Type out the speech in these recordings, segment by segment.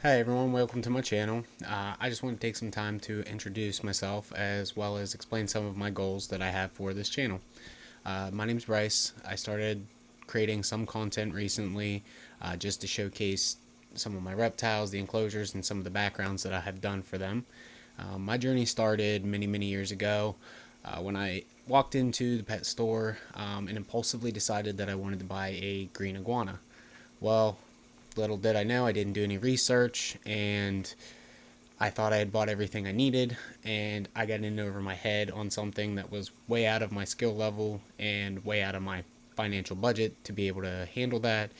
Hi everyone, welcome to my channel. I just want to take some time to introduce myself as well as explain some of my goals that I have for this channel. My name is Bryce. I started creating some content recently just to showcase some of my reptiles, the enclosures, and some of the backgrounds that I have done for them. My journey started many years ago when I walked into the pet store and impulsively decided that I wanted to buy a green iguana. Well, little did I know, I didn't do any research, and I thought I had bought everything I needed, and I got in over my head on something that was way out of my skill level and way out of my financial budget to be able to handle that.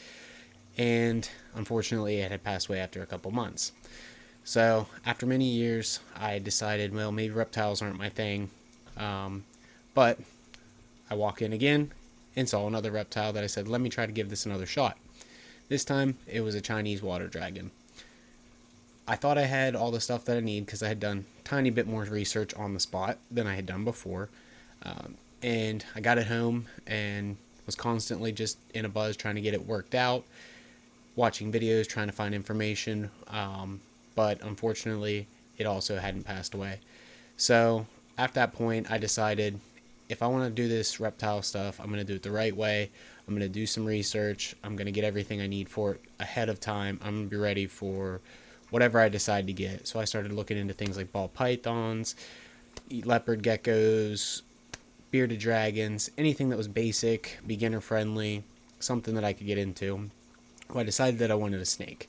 And unfortunately, it had passed away after a couple months. So, after many years, I decided, well, maybe reptiles aren't my thing. But I walk in again and saw another reptile that I said, let me try to give this another shot. This time, it was a Chinese water dragon. I thought I had all the stuff that I need because I had done a tiny bit more research on the spot than I had done before. And I got it home and was constantly just in a buzz trying to get it worked out, watching videos, trying to find information. But unfortunately, it also hadn't passed away. So at that point, I decided if I want to do this reptile stuff, I'm going to do it the right way. I'm going to do some research. I'm going to get everything I need for it ahead of time. I'm going to be ready for whatever I decide to get. So I started looking into things like ball pythons, leopard geckos, bearded dragons, anything that was basic, beginner friendly, something that I could get into. Well, I decided that I wanted a snake.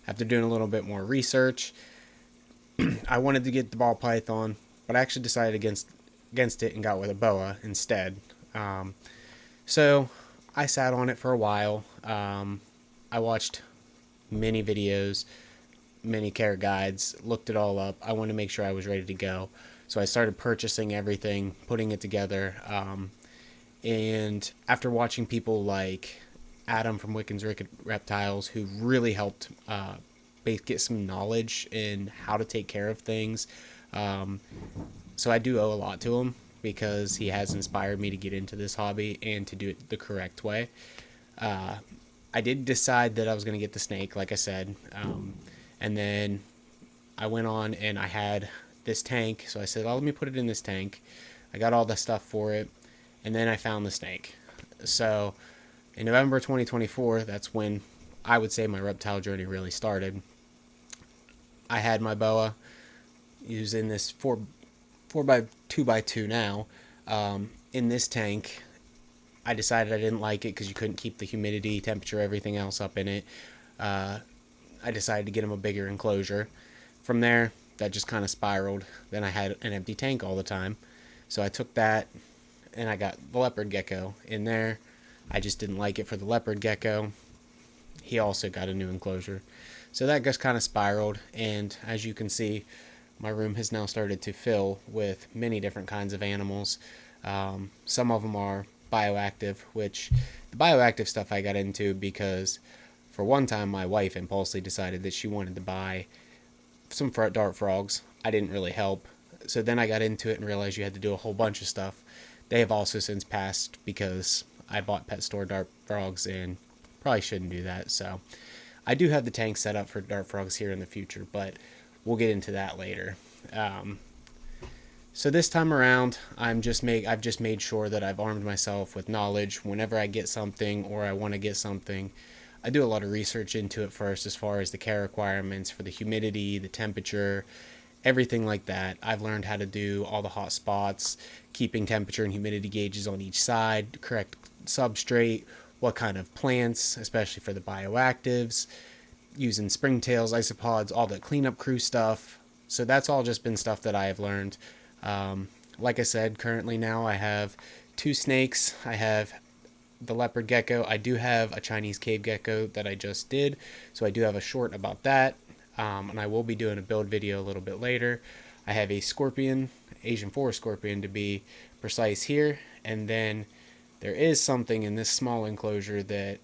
After doing a little bit more research, I wanted to get the ball python, but I actually decided against it and got with a boa instead. So I sat on it for a while. I watched many videos, many care guides, looked it all up. I wanted to make sure I was ready to go. So I started purchasing everything, putting it together. And after watching people like Adam from Wiccan's Reptiles, who really helped get some knowledge in how to take care of things, so I do owe a lot to him because he has inspired me to get into this hobby and to do it the correct way. I did decide that I was going to get the snake, like I said, and then I went on and I had this tank. So I said, oh, let me put it in this tank. I got all the stuff for it, and then I found the snake. So in November 2024, that's when I would say my reptile journey really started. I had my boa. He was in this four by two by two now. In this tank, I decided I didn't like it because you couldn't keep the humidity, temperature, everything else up in it. I decided to get him a bigger enclosure. From there, that just kind of spiraled. Then I had an empty tank all the time. So I took that and I got the leopard gecko in there. I just didn't like it for the leopard gecko. He also got a new enclosure. So that just kind of spiraled. And as you can see, my room has now started to fill with many different kinds of animals. Some of them are bioactive, which the bioactive stuff I got into because for one time my wife impulsively decided that she wanted to buy some dart frogs. I didn't really help. So then I got into it and realized you had to do a whole bunch of stuff. They have also since passed because I bought pet store dart frogs and probably shouldn't do that. So I do have the tank set up for dart frogs here in the future, but we'll get into that later. So this time around, I've just made sure that I've armed myself with knowledge. Whenever I get something or I want to get something, I do a lot of research into it first as far as the care requirements for the humidity, the temperature, everything like that. I've learned how to do all the hot spots, keeping temperature and humidity gauges on each side, correct substrate, what kind of plants, especially for the bioactives, using springtails, isopods, all the cleanup crew stuff. So that's all just been stuff that I have learned. Like I said, currently now I have two snakes. I have the leopard gecko. I do have a Chinese cave gecko that I just did, so I do have a short about that. And I will be doing a build video a little bit later. I have a scorpion, Asian forest scorpion to be precise here, and then there is something in this small enclosure that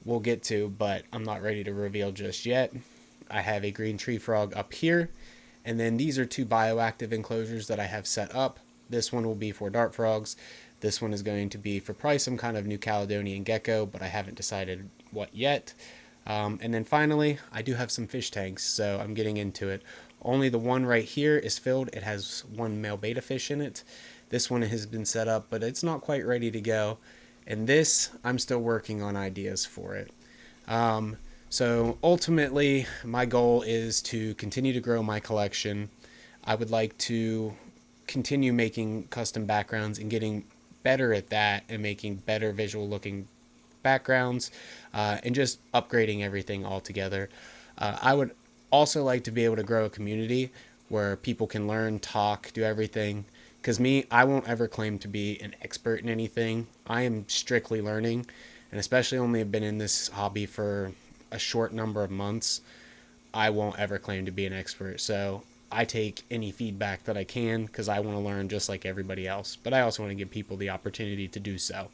we'll get to, but I'm not ready to reveal just yet. I have a green tree frog up here, and then these are two bioactive enclosures that I have set up. This one will be for dart frogs. This one is going to be for probably some kind of New Caledonian gecko, but I haven't decided what yet. And then finally, I do have some fish tanks, so I'm getting into it. Only the one right here is filled. It has one male betta fish in it. This one has been set up, but it's not quite ready to go. And this, I'm still working on ideas for it. So ultimately, my goal is to continue to grow my collection. I would like to continue making custom backgrounds and getting better at that and making better visual looking backgrounds, and just upgrading everything altogether. I would also like to be able to grow a community where people can learn, talk, do everything. Because me, I won't ever claim to be an expert in anything. I am strictly learning, and especially only have been in this hobby for a short number of months. I won't ever claim to be an expert. So I take any feedback that I can because I want to learn just like everybody else. But I also want to give people the opportunity to do so.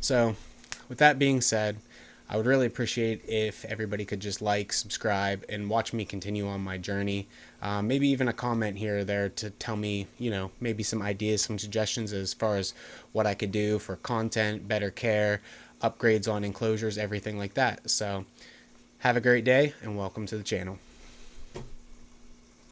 So, with that being said, I would really appreciate if everybody could just like, subscribe, and watch me continue on my journey. Maybe even a comment here or there to tell me, maybe some ideas, some suggestions as far as what I could do for content, better care, upgrades on enclosures, everything like that. So, have a great day and welcome to the channel.